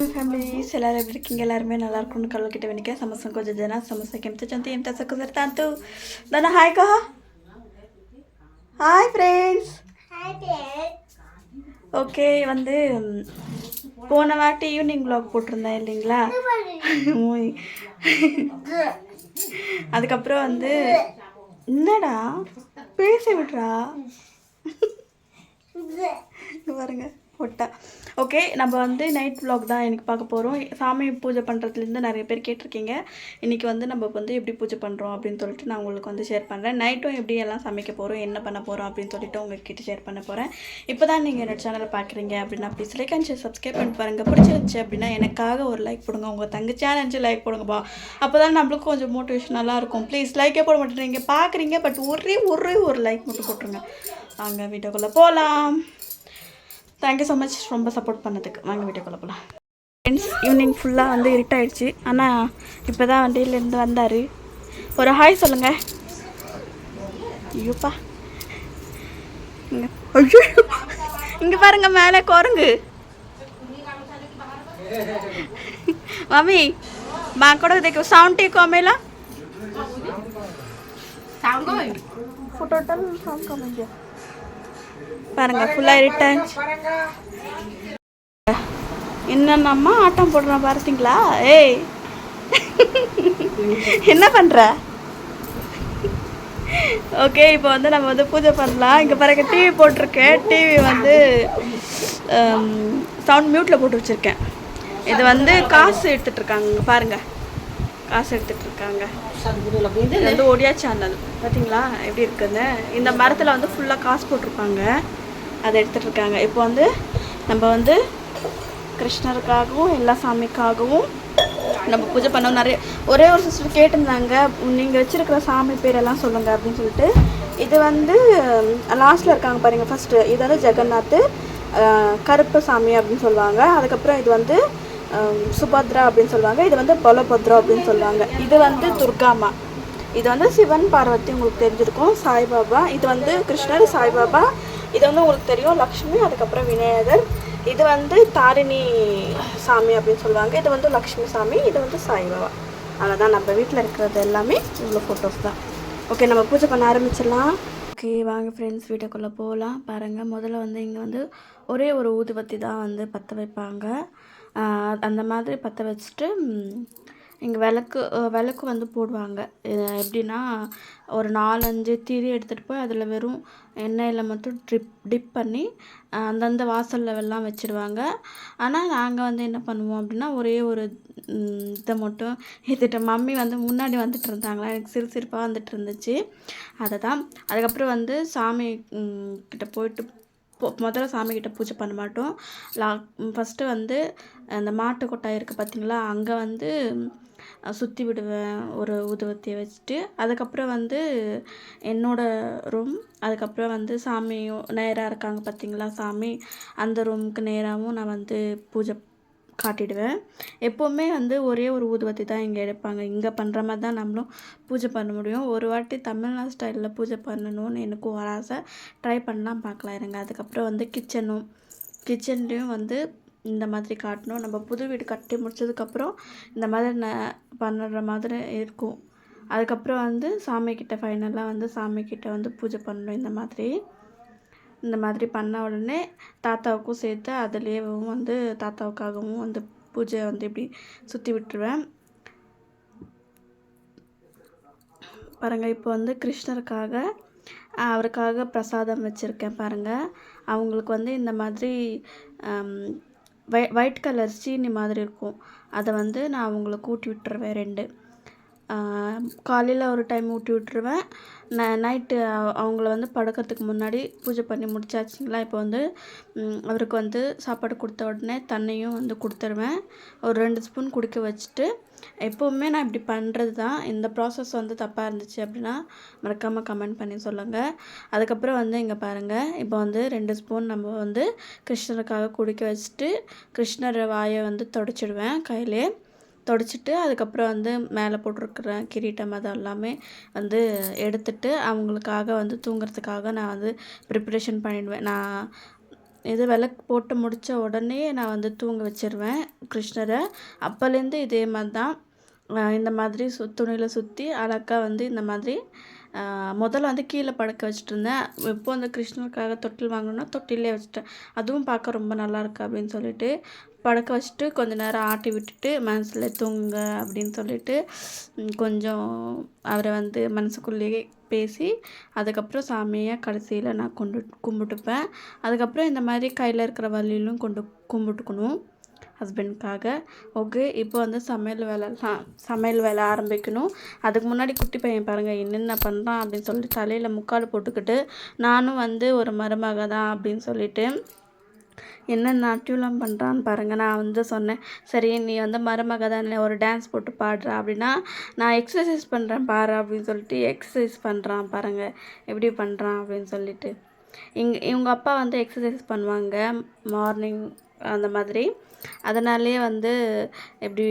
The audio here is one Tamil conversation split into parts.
फैमिलीज ಎಲ್ಲರೂ ಬ್ರೇಕಿಂಗ್ ಎಲ್ಲಾರುಮೇ நல்லா இருக்கும்னு ಕಲ್ಕಿಟ್ಟೆ ವೆನಿಕೆ ಸಮಸ್ಯೆ ಜನ ಸಮಸ್ಯೆ ಕೆಂತ ಚಂತ ಎಂತ ಸಕ್ಕಸರ್ ತಾಂತು ದನ ಹಾಯ್ ಕಹ ஹாய் ஃப்ரெண்ட்ஸ் ஓகே வந்து போன வாட்டி ஈவினிங் வ்ளாக் போட்டிருந்தேன் இல்லைங்களா அதுக்கப்புறம் வந்து என்னடா பேச விட்றா பாருங்க ஒட்டா ஓகே நம்ம வந்து நைட் வ்ளாக் தான் எனக்கு பார்க்க போகிறோம் சாமி பூஜை பண்ணுறதுலேருந்து நிறைய பேர் கேட்டிருக்கீங்க இன்றைக்கி வந்து நம்ம வந்து எப்படி பூஜை பண்ணுறோம் அப்படின்னு சொல்லிட்டு நான் உங்களுக்கு வந்து ஷேர் பண்ணுறேன் நைட்டும் எப்படி எல்லாம் சமைக்க போகிறோம் என்ன பண்ண போகிறோம் அப்படின்னு சொல்லிட்டு உங்கள்கிட்ட ஷேர் பண்ண போகிறேன் இப்போ தான் நீங்கள் என்னோட சேனலை பார்க்குறீங்க அப்படின்னா please like and share subscribe பண்ணி பாருங்கள் பிடிச்சிருந்துச்சு அப்படின்னா எனக்காக ஒரு லைக் போடுங்க உங்கள் தங்கச்சியாக நினச்சி லைக் போடுங்கப்பா அப்போ தான் நம்மளுக்கும் கொஞ்சம் மோட்டிவேஷனலாக இருக்கும் ப்ளீஸ் லைக்கே போட மாட்டேறீங்க பார்க்குறீங்க பட் ஒரு லைக் மட்டும் போட்டுருங்க வாங்க வீடியோக்குள்ளே போகலாம் தேங்க்யூ ஸோ மச் ரொம்ப சப்போர்ட் பண்ணதுக்கு வாங்க வீடியோக்குள்ளே போகலாம் ஃப்ரெண்ட்ஸ் ஈவினிங் ஃபுல்லாக வந்து இருட்டாயிடுச்சு ஆனால் இப்போ தான் வண்டியிலேருந்து வந்தார் ஒரு ஹாய் சொல்லுங்கள் ஐயோப்பா இங்கே ஐயோ இங்கே பாருங்கள் மேலே குரங்கு मम्मी माँ को देखो साउंड ठीक हो मेला टोटल साउंड कम है பாருங்க ஃபுல்லா இருட்டாச்சு என்னம்மா ஆட்டம் போடுறான் பார்த்தீங்களா ஏய் என்ன பண்ற ஓகே இப்போ வந்து நம்ம வந்து பூஜை பண்ணலாம் இங்கே பாருங்க டிவி போட்டிருக்கேன் டிவி வந்து சவுண்ட் மியூட்டில் போட்டு வச்சுருக்கேன் இது வந்து காசு எடுத்துகிட்டு இருக்காங்க பாருங்க காசு எடுத்துகிட்டு இருக்காங்க இது வந்து ஒடியா சேனல் பார்த்தீங்களா எப்படி இருக்குன்னு இந்த மரத்தில் வந்து ஃபுல்லாக காசு போட்டிருப்பாங்க அதை எடுத்துகிட்டு இருக்காங்க இப்போ வந்து நம்ம வந்து கிருஷ்ணருக்காகவும் எல்லா சாமிக்காகவும் நம்ம பூஜை பண்ணோம் நிறைய ஒரே ஒரு சிஸ்டர் கேட்டிருந்தாங்க நீங்கள் வச்சுருக்கிற சாமி பேரெல்லாம் சொல்லுங்கள் அப்படின்னு சொல்லிட்டு இது வந்து லாஸ்ட்டில் இருக்காங்க பாருங்கள் ஃபஸ்ட்டு இது வந்து ஜெகநாத் கருப்பு சாமி அப்படின்னு சொல்லுவாங்க அதுக்கப்புறம் இது வந்து சுபத்ரா அப்படின்னு சொல்லுவாங்க இது வந்து பலபத்ரா அப்படின்னு சொல்லுவாங்க இது வந்து துர்காமா இது வந்து சிவன் பார்வதி உங்களுக்கு தெரிஞ்சிருக்கும் சாய்பாபா இது வந்து கிருஷ்ணர் சாய்பாபா இது வந்து உங்களுக்கு தெரியும் லக்ஷ்மி அதுக்கப்புறம் விநாயகர் இது வந்து தாரிணி சாமி அப்படின்னு சொல்லுவாங்க இது வந்து லக்ஷ்மி சாமி இது வந்து சாய்பாபா அவ்வளோதான் நம்ம வீட்டில் இருக்கிறது எல்லாமே இவ்வளோ ஃபோட்டோஸ் தான் ஓகே நம்ம பூஜை பண்ண ஆரம்பிச்சிடலாம் ஓகே வாங்க ஃப்ரெண்ட்ஸ் வீட்டுக்குள்ளே போகலாம் பாருங்கள் முதல்ல வந்து இங்கே வந்து ஒரே ஒரு ஊதுபத்தி தான் வந்து பற்ற வைப்பாங்க அந்த மாதிரி பற்ற வச்சுட்டு இங்கே விளக்கு வந்து போடுவாங்க எப்படின்னா ஒரு 4-5 திரி எடுத்துகிட்டு போய் அதில் வெறும் எண்ணெயில் மட்டும் டிப் பண்ணி அந்தந்த வாசலில் எல்லாம் வச்சுடுவாங்க ஆனால் நாங்கள் வந்து என்ன பண்ணுவோம் அப்படின்னா ஒரே ஒரு இதை மட்டும் ஏற்றிட்டு மம்மி வந்து முன்னாடி வந்துட்டு இருந்தாங்களா எனக்கு சிரிப்பாக வந்துட்டு இருந்துச்சு அதை தான் அதுக்கப்புறம் வந்து சாமி கிட்ட போயிட்டு முதல்ல சாமிக்கிட்ட பூஜை பண்ண மாட்டோம் ஃபஸ்ட்டு வந்து அந்த மாட்டு கொட்டாய் இருக்குது பார்த்தீங்களா அங்கே வந்து சுற்றி விடுவேன் ஒரு ஊதுவத்தியை வச்சுட்டு அதுக்கப்புறம் வந்து என்னோடய ரூம் அதுக்கப்புறம் வந்து சாமி நேராக இருக்காங்க பார்த்தீங்களா சாமி அந்த ரூமுக்கு நேராகவும் நான் வந்து பூஜை காட்டிடுவேன் எப்போவுமே வந்து ஒரே ஒரு ஊதுவத்தி தான் இங்கே எடுப்பாங்க இங்கே பண்ணுற மாதிரி தான் நம்மளும் பூஜை பண்ண முடியும் ஒரு வாட்டி தமிழ்நாடு ஸ்டைலில் பூஜை பண்ணணும்னு எனக்கும் ஒரு ஆசை ட்ரை பண்ணலாம் பார்க்கலாம் இருங்க அதுக்கப்புறம் வந்து கிச்சன்லேயும் வந்து இந்த மாதிரி காட்டணும் நம்ம புது வீடு கட்டி முடிச்சதுக்கப்புறம் இந்த மாதிரி பண்ணுற மாதிரி இருக்கும் அதுக்கப்புறம் வந்து சாமிக்கிட்ட ஃபைனலாக வந்து சாமிக்கிட்ட வந்து பூஜை பண்ணணும் இந்த மாதிரி பண்ண உடனே தாத்தாவுக்கும் சேர்த்து அதுலேயே வந்து தாத்தாவுக்காகவும் வந்து பூஜை வந்து இப்படி சுற்றி விட்டுருவேன் பாருங்கள் இப்போ வந்து கிருஷ்ணருக்காக அவருக்காக பிரசாதம் வச்சுருக்கேன் பாருங்கள் அவங்களுக்கு வந்து இந்த மாதிரி ஒயிட் கலர் சீனி மாதிரி இருக்கும் அதை வந்து நான் அவங்களுக்கு ஊட்டி விட்டுருவேன் 2 காலையில் ஒரு டைம் ஊட்டி விட்டுருவேன் நைட்டு அவங்கள வந்து படுக்கிறதுக்கு முன்னாடி பூஜை பண்ணி முடிச்சாச்சுங்களா இப்போ வந்து அவருக்கு வந்து சாப்பாடு கொடுத்த உடனே தண்ணியும் வந்து கொடுத்துருவேன் ஒரு 2 ஸ்பூன் குடிக்க வச்சுட்டு எப்போவுமே நான் இப்படி பண்ணுறது தான் இந்த ப்ராசஸ் வந்து தப்பாக இருந்துச்சு அப்படின்னா மறக்காமல் கமெண்ட் பண்ணி சொல்லுங்கள் அதுக்கப்புறம் வந்து இங்கே பாருங்கள் இப்போ வந்து 2 ஸ்பூன் நம்ம வந்து கிருஷ்ணருக்காக குடிக்க வச்சுட்டு கிருஷ்ணர் வாயை வந்து தொடச்சிடுவேன் கையிலே தொடச்சிட்டு அதுக்கப்புறம் வந்து மேலே போட்டிருக்கிற கிரீட்டம் அது எல்லாமே வந்து எடுத்துட்டு அவங்களுக்காக வந்து தூங்குறதுக்காக நான் வந்து ப்ரிப்ரேஷன் பண்ணிடுவேன் நான் இது விளக்கு போட்டு முடித்த உடனே நான் வந்து தூங்க வச்சிருவேன் கிருஷ்ணரை. அப்போலேருந்து இதே மாதிரி தான் இந்த மாதிரி துணியில் சுற்றி அழகாக வந்து இந்த மாதிரி முதல்ல வந்து கீழே படுக்க வச்சுட்டு இருந்தேன். இப்போ அந்த கிருஷ்ணருக்காக தொட்டில் வாங்கணுன்னா தொட்டிலே வச்சுட்டேன். அதுவும் பார்க்க ரொம்ப நல்லாயிருக்கு அப்படின்னு சொல்லிட்டு படுக்க வச்சுட்டு கொஞ்ச நேரம் ஆட்டி விட்டுட்டு மனசில் தூங்க அப்படின்னு சொல்லிட்டு கொஞ்சம் அவரை வந்து மனசுக்குள்ளேயே பேசி அதுக்கப்புறம் சாமியை கடைசியில் நான் கும்பிட்டுப்பேன். அதுக்கப்புறம் இந்த மாதிரி கையில் இருக்கிற வழியிலும் கும்பிட்டுக்கணும் ஹஸ்பண்டுக்காக. ஓகே, இப்போ வந்து சமையல் வேலை ஆரம்பிக்கணும். அதுக்கு முன்னாடி குட்டி பையன் பாருங்கள் என்னென்ன பண்ணுறான் அப்படின்னு சொல்லிட்டு தலையில் முக்காடு போட்டுக்கிட்டு நானும் வந்து ஒரு மருமக தான் அப்படின்னு சொல்லிட்டு என்ன நாட்டியம்லாம் பண்ணுறான்னு பாருங்கள். நான் வந்து சொன்னேன், சரி நீ வந்து மருமக தானே ஒரு டான்ஸ் போட்டு பாடுறா அப்படின்னா, நான் எக்ஸசைஸ் பண்ணுறேன் பாரு அப்படின்னு சொல்லிட்டு எக்ஸசைஸ் பண்ணுறான் பாருங்கள் எப்படி பண்ணுறான் அப்படின்னு சொல்லிட்டு. இவங்க அப்பா வந்து எக்ஸசைஸ் பண்ணுவாங்க மார்னிங் அந்த மாதிரி. அதனாலே வந்து எப்படி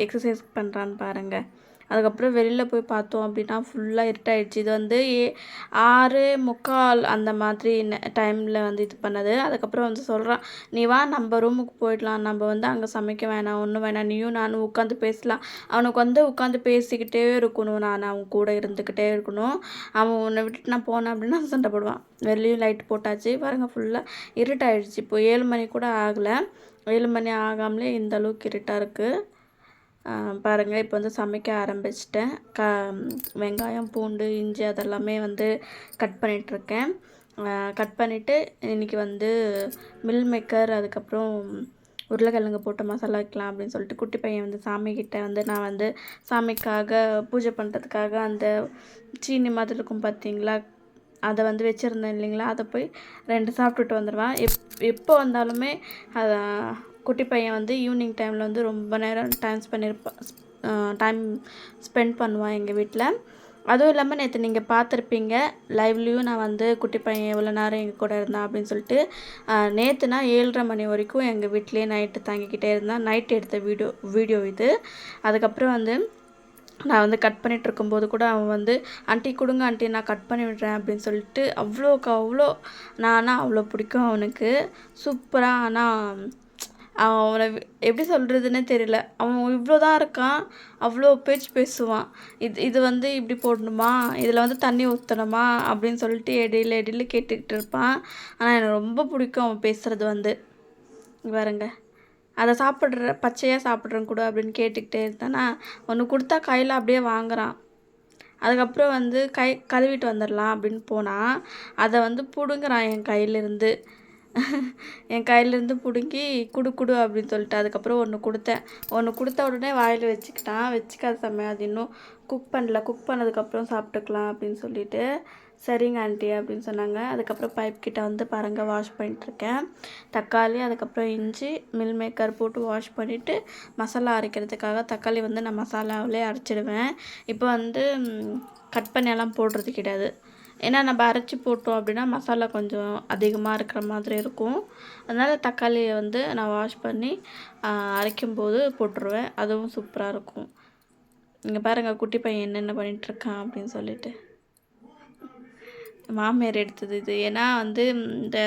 எக்ஸசைஸ் பண்ணுறான்னு பாருங்கள். அதுக்கப்புறம் வெளியில் போய் பார்த்தோம் அப்படின்னா ஃபுல்லாக இருட்டாயிடுச்சு. இது வந்து 6:45 அந்த மாதிரி டைமில் வந்து இது பண்ணது. அதுக்கப்புறம் வந்து சொல்கிறான், நீ வா நம்ம ரூமுக்கு போயிடலாம், நம்ம வந்து அங்கே சமைக்க வேணாம் ஒன்றும் வேணாம், நீயும் நானும் உட்காந்து பேசலாம். அவனுக்கு வந்து உட்காந்து பேசிக்கிட்டே இருக்கணும், நான் அவன் கூட இருந்துக்கிட்டே இருக்கணும். அவன் உன்னை விட்டுட்டு நான் போனேன் அப்படின்னா சண்டை போடுவான். வெளியும் லைட் போட்டாச்சு பாருங்கள், ஃபுல்லாக இருட்டாயிடுச்சு. இப்போ 7 மணி கூட ஆகலை. 7 மணி ஆகாமலே இந்த அளவுக்கு இருட்டாக இருக்குது பாருங்கள். இப்போ வந்து சமைக்க ஆரம்பிச்சிட்டேன். வெங்காயம் பூண்டு இஞ்சி அதெல்லாமே வந்து கட் பண்ணிகிட்ருக்கேன். கட் பண்ணிவிட்டு இன்றைக்கி வந்து மில் மேக்கர் அதுக்கப்புறம் உருளைக்கிழங்கு போட்டு மசாலா வைக்கலாம் அப்படின்னு சொல்லிட்டு குட்டி பையன் வந்து சாமிக்கிட்ட வந்து நான் வந்து சாமிக்காக பூஜை பண்ணுறதுக்காக அந்த சீனி மாதிரி இருக்கும் பார்த்தீங்களா, அதை வந்து வச்சுருந்தேன் இல்லைங்களா, அதை போய் 2 சாப்பிட்டுட்டு வந்துடுவான். எப்போ வந்தாலுமே குட்டி பையன் வந்து ஈவினிங் டைமில் வந்து ரொம்ப நேரம் டைம் ஸ்பெண்ட் பண்ணுவான் எங்கள் வீட்டில். அதுவும் இல்லாமல் நேற்று நீங்கள் பார்த்துருப்பீங்க லைவ்லேயும் நான் வந்து குட்டி பையன் எவ்வளோ நேரம் எங்கள் கூட இருந்தான் அப்படின்னு சொல்லிட்டு. நேற்று நான் 7:30 மணி வரைக்கும் எங்கள் வீட்டிலே நைட்டு தங்கிக்கிட்டே இருந்தேன். நைட் எடுத்த வீடியோ இது. அதுக்கப்புறம் வந்து நான் வந்து கட் பண்ணிகிட்டு இருக்கும்போது கூட அவன் வந்து ஆண்டி கொடுங்க ஆண்டி நான் கட் பண்ணி விடுறேன் அப்படின்னு சொல்லிட்டு அவ்வளோ ஆனால் அவ்வளோ பிடிக்கும் அவனுக்கு சூப்பராக. ஆனால் அவனை எப்படி சொல்கிறதுன்னே தெரியல. அவன் இவ்வளோ தான் இருக்கான், அவ்வளோ பேச்சு பேசுவான். இது வந்து இப்படி போடணுமா, இதில் வந்து தண்ணி ஊற்றணுமா அப்படின்னு சொல்லிட்டு இடையில கேட்டுக்கிட்டு இருப்பான். ஆனால் எனக்கு ரொம்ப பிடிக்கும் அவன் பேசுகிறது வந்து. பாருங்க, அதை பச்சையாக சாப்பிட்றேன் கூட அப்படின்னு கேட்டுக்கிட்டே இருந்தேன்னா ஒன்று கொடுத்தா கையில் அப்படியே வாங்குறான். அதுக்கப்புறம் வந்து கழுவிட்டு வந்துடலாம் அப்படின்னு போனால் அதை வந்து பிடுங்குறான் என் கையிலேருந்து பிடுங்கி குடு அப்படின்னு சொல்லிட்டு. அதுக்கப்புறம் ஒன்று கொடுத்த உடனே வாயில் வச்சுக்காத சமயம் அது இன்னும் குக் பண்ணதுக்கப்புறம் சாப்பிட்டுக்கலாம் அப்படின்னு சொல்லிட்டு சரிங்க ஆண்டி அப்படின்னு சொன்னாங்க. அதுக்கப்புறம் பைப் கிட்ட வந்து பாருங்கள் வாஷ் பண்ணிட்டுருக்கேன். தக்காளி அதுக்கப்புறம் இஞ்சி மில் மேக்கர் போட்டு வாஷ் பண்ணிவிட்டு மசாலா அரைக்கிறதுக்காக தக்காளி வந்து நான் மசாலாவிலே அரைச்சிடுவேன். இப்போ வந்து கட் பண்ணியெல்லாம் போடுறது கிடையாது. ஏன்னா நம்ம அரைச்சி போட்டோம் அப்படின்னா மசாலா கொஞ்சம் அதிகமாக இருக்கிற மாதிரி இருக்கும். அதனால் தக்காளியை வந்து நான் வாஷ் பண்ணி அரைக்கும்போது போட்டுருவேன். அதுவும் சூப்பராக இருக்கும். இங்கே பாருங்கள் குட்டி பையன் என்னென்ன பண்ணிகிட்ருக்கான் அப்படின்னு சொல்லிட்டு. மாமியார் எடுத்தது இது. ஏன்னா வந்து இந்த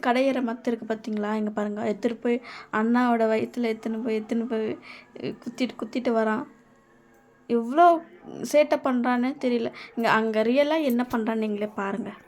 கடையிற மத்து இருக்குது பார்த்தீங்களா, இங்கே பாருங்கள் எடுத்துகிட்டு போய் அண்ணாவோட வயிற்றில் எடுத்துன்னு போய் குத்திட்டு வரான். எவ்வளோ சேட்டை பண்ணுறான்னு தெரியல. அங்கே ரியலாக என்ன பண்ணுறான்னு நீங்களே பாருங்கள்.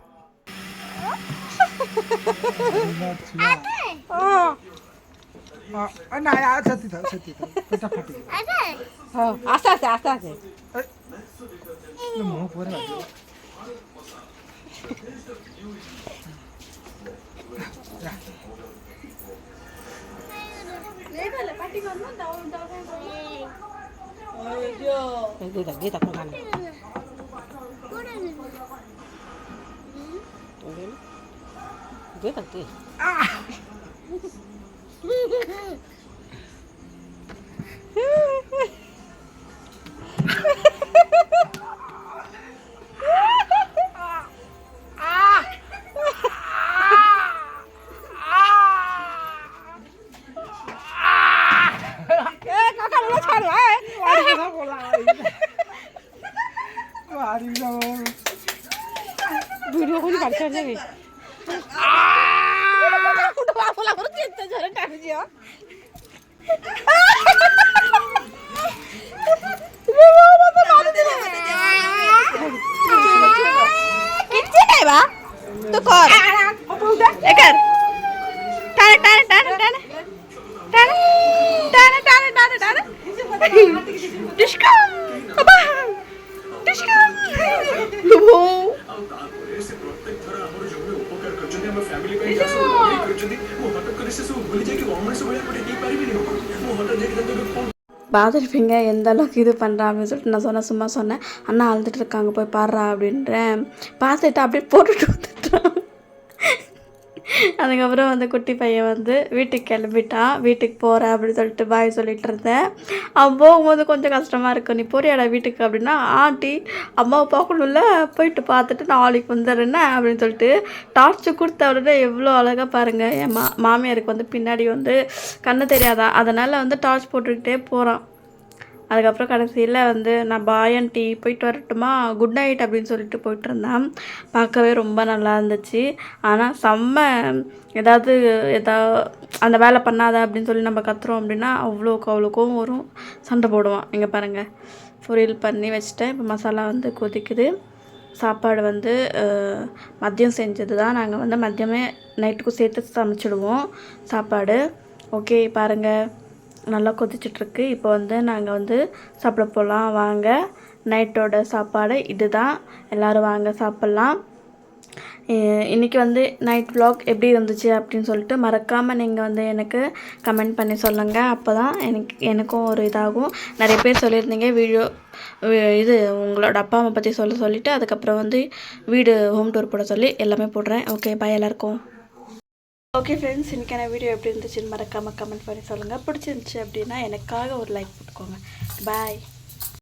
Kita makan. Dia tadi. Video ko ni Barca ni. किती नाही बा तू कर कर टाण टाण टाण टाण टाण टाण टाण टाण टाण डिस्का बाबा डिस्का பார்த்துருப்பீங்க எந்த அளவுக்கு இது பண்ணுறான் அப்படின்னு சொல்லிட்டு நான் சும்மா சொன்னேன். அண்ணா அழுதுட்டு இருக்காங்க போய் பாடுறா அப்படின்றேன். பார்த்துட்டு அப்படியே போட்டுட்டு வந்துட்டான். அதுக்கப்புறம் வந்து குட்டி பையன் வந்து வீட்டுக்கு கிளம்பிட்டான். வீட்டுக்கு போகிறேன் அப்படின்னு சொல்லிட்டு பாய் சொல்லிட்டு இருந்தேன். அவன் போகும்போது கொஞ்சம் கஷ்டமாக இருக்கும். நீ போறியாடா வீட்டுக்கு அப்படின்னா, ஆண்டி அம்மாவை பார்க்கணும்ல போயிட்டு பார்த்துட்டு நாளைக்கு வந்துடுறேன்னா அப்படின்னு சொல்லிட்டு டார்ச்சு கொடுத்த உடனே எவ்வளோ அழகாக பாருங்கள். என் மாமியாருக்கு வந்து பின்னாடி வந்து கண்ணு தெரியாதான், அதனால் வந்து டார்ச் போட்டுக்கிட்டே போகிறான். அதுக்கப்புறம் கடைசியில் வந்து நான் பாய் ஆண்டி போயிட்டு வரட்டுமா குட் நைட் அப்படின்னு சொல்லிட்டு போயிட்டு இருந்தேன். பார்க்கவே ரொம்ப நல்லா இருந்துச்சு. ஆனால் செம்ம ஏதாவது அந்த வேலை பண்ணாத அப்படின்னு சொல்லி நம்ம கத்துறோம் அப்படின்னா அவ்வளோக்கும் வரும், சண்டை போடுவான். இங்கே பாருங்கள், பொரியல் பண்ணி வச்சுட்டேன். இப்போ மசாலா வந்து கொதிக்குது. சாப்பாடு வந்து மதியம் செஞ்சது தான். நாங்கள் வந்து மதியமே நைட்டுக்கும் சேர்த்து சமைச்சிடுவோம் சாப்பாடு. ஓகே பாருங்கள், நல்லா கொதிச்சிட்ருக்கு. இப்போ வந்து நாங்கள் வந்து சாப்பிட போகலாம் வாங்க. நைட்டோட சாப்பாடு இது தான். எல்லோரும் வாங்க சாப்பிட்லாம். இன்றைக்கி வந்து நைட் vlog எப்படி இருந்துச்சு அப்படின்னு சொல்லிட்டு மறக்காமல் நீங்கள் வந்து எனக்கு கமெண்ட் பண்ணி சொல்லுங்கள். அப்போ தான் எனக்கும் ஒரு இதாகும். நிறைய பேர் சொல்லியிருந்தீங்க வீடியோ இது உங்களோட அப்பா அம்மா பற்றி சொல்லிவிட்டு அதுக்கப்புறம் வந்து வீடு ஹோம் டூர் போட சொல்லி எல்லாமே போடுறேன். ஓகே பாய் எல்லாருக்கும். ஓகே ஃப்ரெண்ட்ஸ், இன்றைக்கான வீடியோ எப்படி இருந்துச்சுன்னு மறக்காமல் கமெண்ட் பண்ணி சொல்லுங்கள். பிடிச்சிருந்துச்சி அப்படின்னா எனக்காக ஒரு லைக் போட்டுக்கோங்க. பாய்.